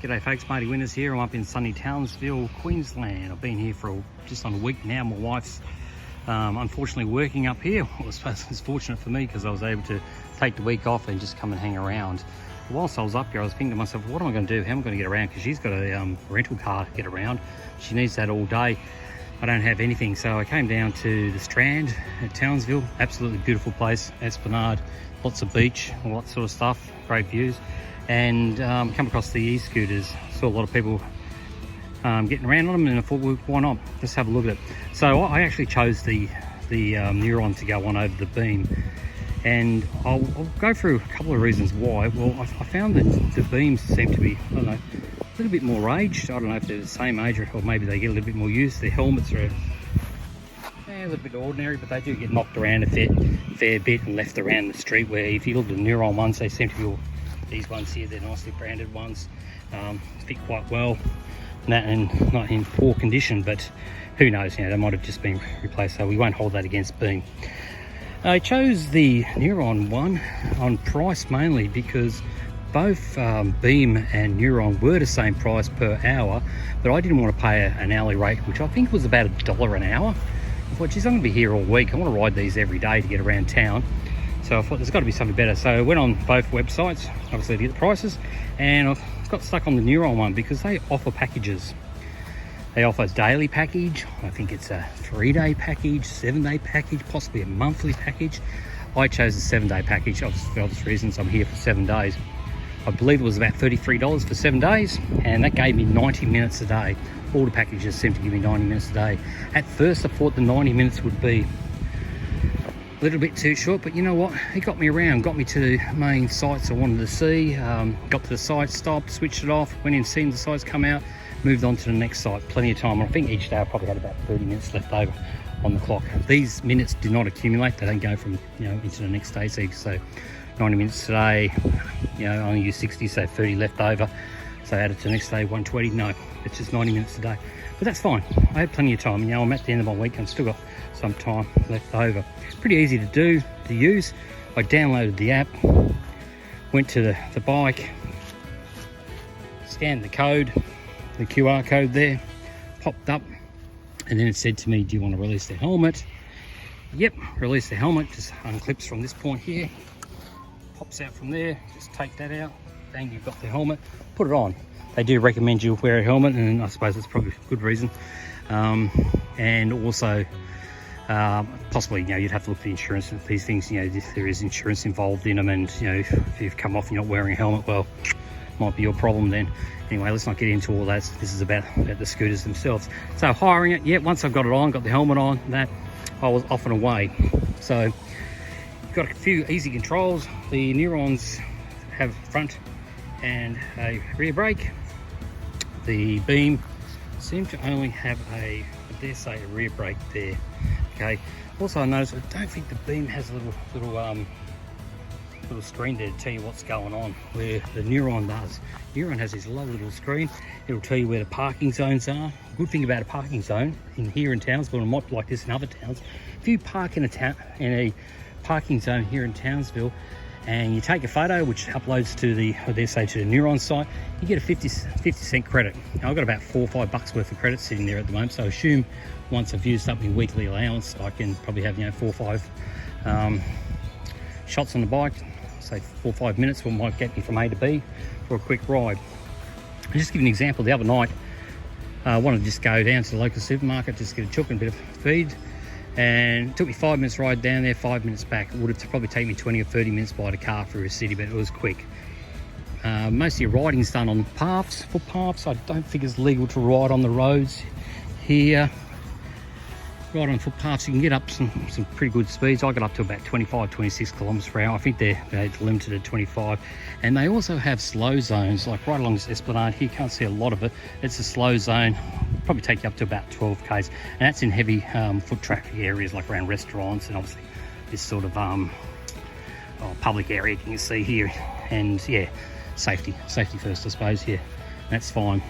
G'day folks, Marty Winters here. I'm up in sunny Townsville, Queensland. I've been here for just on a week now. My wife's unfortunately working up here. Well, I suppose it's fortunate for me because I was able to take the week off and just come and hang around. Whilst I was up here, I was thinking to myself, what am I going to do? How am I going to get around? Because she's got a rental car to get around. She needs that all day. I don't have anything, so I came down to the Strand at Townsville. Absolutely beautiful place, Esplanade, lots of beach, all that sort of stuff, great views. And come across the e-scooters, saw a lot of people getting around on them, and I thought, well, why not? Let's have a look at it. So I actually chose the Neuron to go on over the Beam, and I'll go through a couple of reasons why. Well, I found that the Beams seem to be, I don't know, a little bit more aged. I don't know if they're the same age or maybe they get a little bit more use. Their helmets are a little bit ordinary, but they do get knocked around a fair bit and left around the street, where if you look at the Neuron ones, they seem to be all, these ones here, they're nicely branded ones, fit quite well, and not in poor condition, but who knows, you know, they might have just been replaced, so we won't hold that against Beam. I chose the Neuron one on price mainly because both Beam and Neuron were the same price per hour, but I didn't want to pay an hourly rate, which I think was about $1 an hour. I thought, geez, I'm going to be here all week. I want to ride these every day to get around town. So I thought there's got to be something better. So I went on both websites, obviously, to get the prices, and I've got stuck on the Neuron one because they offer packages. They offer a daily package. I think it's a 3-day package, 7-day package, possibly a monthly package. I chose the 7-day package for obvious reasons. I'm here for 7 days. I believe it was about $33 for 7 days, and that gave me 90 minutes a day. All the packages seem to give me 90 minutes a day. At first I thought the 90 minutes would be a little bit too short, but you know what, it got me around, got me to the main sites I wanted to see, got to the site, stopped, switched it off, went in, seen the sites come out, moved on to the next site. Plenty of time. I think each day I probably had about 30 minutes left over on the clock. These minutes do not accumulate, they don't go from, you know, into the next day. So 90 minutes today, you know, I only use 60, so 30 left over, so add it to the next day, 120. No, it's just 90 minutes a day, but that's fine. I had plenty of time. You know, I'm at the end of my week, I've still got some time left over. Pretty easy to use. I downloaded the app, went to the bike, scanned the code, the QR code there, popped up, and then it said to me, do you want to release the helmet? Yep, release the helmet. Just unclips from this point here, pops out from there, just take that out, bang, you've got the helmet, put it on. They do recommend you wear a helmet, and I suppose that's probably a good reason. And also possibly, you know, you'd have to look at the insurance of these things. You know, if there is insurance involved in them, and you know, if you've come off and you're not wearing a helmet, well, might be your problem then. Anyway, let's not get into all that. This is about the scooters themselves. So hiring it, yeah, once I've got it on, got the helmet on, that, I was off and away. So you've got a few easy controls. The Neurons have front and a rear brake. The Beam seem to only have I dare say, a rear brake there. Okay. Also, I noticed, I don't think the Beam has a little screen there to tell you what's going on, where the Neuron does. Neuron has this lovely little screen. It'll tell you where the parking zones are. Good thing about a parking zone here in Townsville, and it might be like this in other towns. If you park in a parking zone here in Townsville, and you take a photo which uploads to the Neuron site, you get a 50 cent credit. Now, I've got about $4 or $5 worth of credit sitting there at the moment, so I assume once I've used up my weekly allowance, I can probably have, you know, 4 or 5 shots on the bike, say 4 or 5 minutes, what might get me from A to B for a quick ride. I'll just give you an example. The other night, I wanted to just go down to the local supermarket, just get a chook and a bit of feed, and it took me 5 minutes ride down there, 5 minutes back. It would have probably taken me 20 or 30 minutes by the car through a city, but it was quick. Most of your riding's done on footpaths. I don't think it's legal to ride on the roads here. Ride on footpaths, you can get up some pretty good speeds. I got up to about 25, 26 kilometers per hour. I think they're limited at 25. And they also have slow zones, like right along this Esplanade here. You can't see a lot of it. It's a slow zone, probably take you up to about 12 k's, and that's in heavy foot traffic areas, like around restaurants, and obviously this sort of public area you can see here. And yeah, safety first, I suppose. Here, that's fine.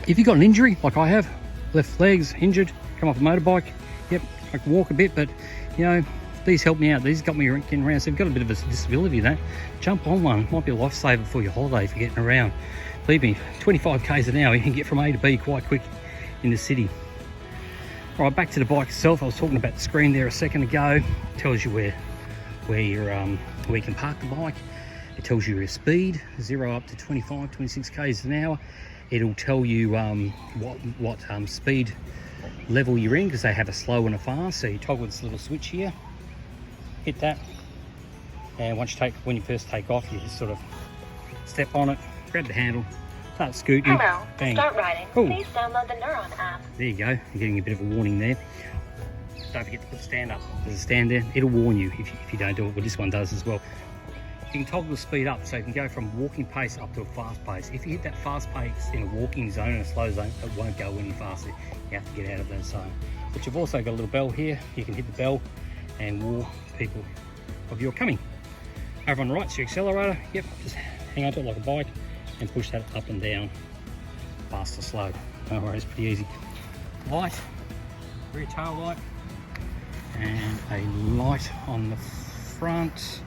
If you've got an injury like I have, left leg's injured, come off a motorbike, yep, I can walk a bit, but you know, these help me out. These got me getting around. So if you've got a bit of a disability, that jump on one. Might be a lifesaver for your holiday for getting around. Believe me, 25 k's an hour, you can get from A to B quite quick in the city. All right, back to the bike itself. I was talking about the screen there a second ago. It tells you where you can park the bike. It tells you your speed, 0 up to 25, 26 k's an hour. It'll tell you what speed level you're in, because they have a slow and a fast. So you toggle this little switch here, hit that, and when you first take off, you just sort of step on it, grab the handle, start scooting. Hello, bang. Start riding. Cool. Please download the Neuron app. There you go. You're getting a bit of a warning there. Don't forget to put the stand up. There's a stand there. It'll warn you if you don't do it. Well, this one does as well. You can toggle the speed up, so you can go from walking pace up to a fast pace. If you hit that fast pace in a walking zone and a slow zone, it won't go any faster. You have to get out of that zone. But you've also got a little bell here. You can hit the bell and warn people of your coming. Over on the right, it's your accelerator. Yep, just hang on to it like a bike and push that up and down, fast or slow. No worries, pretty easy. Light, rear tail light, and a light on the front.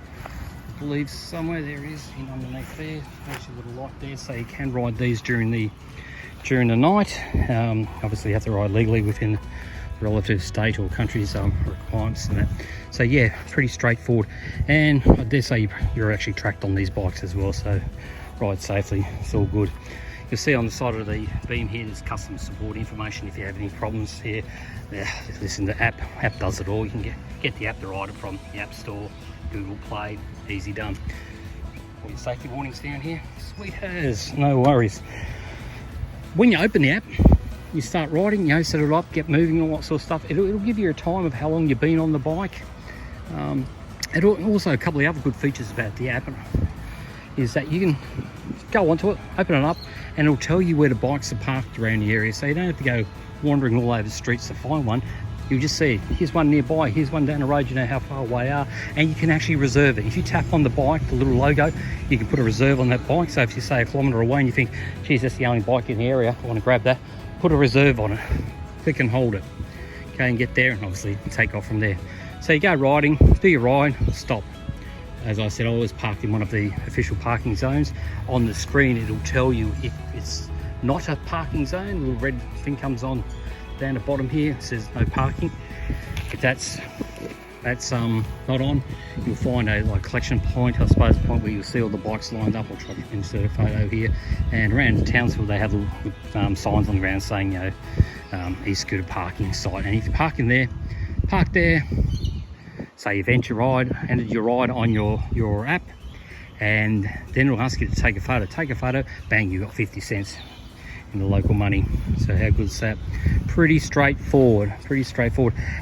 I believe somewhere there is in underneath there. There's a little light there, so you can ride these during the night. Obviously you have to ride legally within the relative state or country's requirements and that. So yeah, pretty straightforward. And I dare say you're actually tracked on these bikes as well, so ride safely, it's all good. You'll see on the side of the beam here, there's customer support information if you have any problems here. Listen, the app does it all. You can get the app to ride it from the App Store, Google Play, easy done. All your safety warnings down here, sweet as, no worries. When you open the app, you start riding, set it up, get moving, all that sort of stuff. It'll give you a time of how long you've been on the bike. Also, a couple of other good features about the app is that you can go onto it, open it up, and it'll tell you where the bikes are parked around the area. So you don't have to go wandering all over the streets to find one. You'll just see, here's one nearby, here's one down the road, you know how far away they are, and you can actually reserve it. If you tap on the bike, the little logo, you can put a reserve on that bike. So if you say a kilometre away and you think, geez, that's the only bike in the area, I want to grab that, put a reserve on it, click and hold it. Okay, and get there, and obviously take off from there. So you go riding, do your ride, stop. As I said, I always parked in one of the official parking zones. On the screen, it'll tell you if it's not a parking zone. A little red thing comes on down the bottom here, it says no parking. If that's not on, you'll find a collection point, I suppose, a point where you'll see all the bikes lined up. I'll try to insert a photo here. And around Townsville, they have signs on the ground saying, e-scooter parking site. And if you're parking there, park there. Say you've entered your ride on your app, and then it'll ask you to take a photo. Take a photo, bang, you got 50 cents in the local money. So how good is that? Pretty straightforward,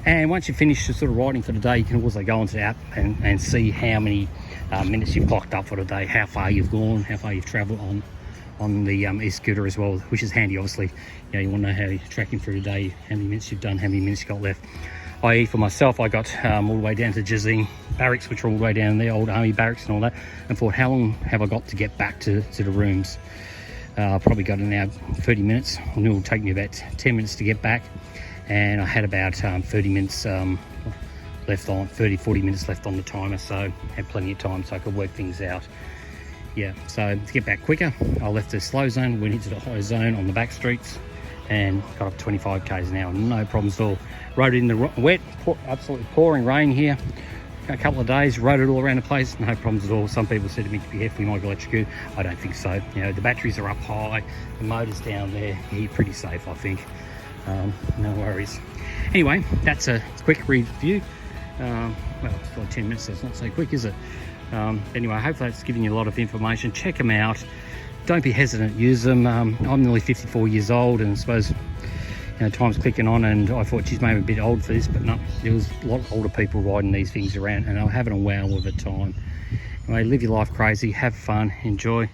And once you finish sort of riding for the day, you can also go onto the app and see how many minutes you've clocked up for the day, how far you've gone, how far you've travelled on the e-scooter as well, which is handy. Obviously, you want to know how you're tracking through the day, how many minutes you've done, how many minutes you got left. I.e. for myself, I got all the way down to Jazeen Barracks, which are all the way down there, old army barracks and all that, and thought, how long have I got to get back to the rooms? Probably got an hour, 30 minutes. I knew it would take me about 10 minutes to get back, and I had about 30 minutes left on, 40 minutes left on the timer, so I had plenty of time so I could work things out. Yeah, so to get back quicker, I left the slow zone, went into the high zone on the back streets, and got up 25 k's an hour, no problems at all. Rode it in the wet, absolutely pouring rain here. A couple of days, rode it all around the place, no problems at all. Some people said to me, be careful, you might get electrocuted. I don't think so. The batteries are up high, the motor's down there. You're pretty safe, I think. No worries. Anyway, that's a quick review. Well, it's like 10 minutes, so it's not so quick, is it? Anyway, hopefully that's giving you a lot of information. Check them out. Don't be hesitant, use them. I'm nearly 54 years old, and I suppose time's clicking on, and I thought she's maybe a bit old for this, but no, there was a lot of older people riding these things around, and they were having a wow of a time. Anyway, live your life crazy, have fun, enjoy.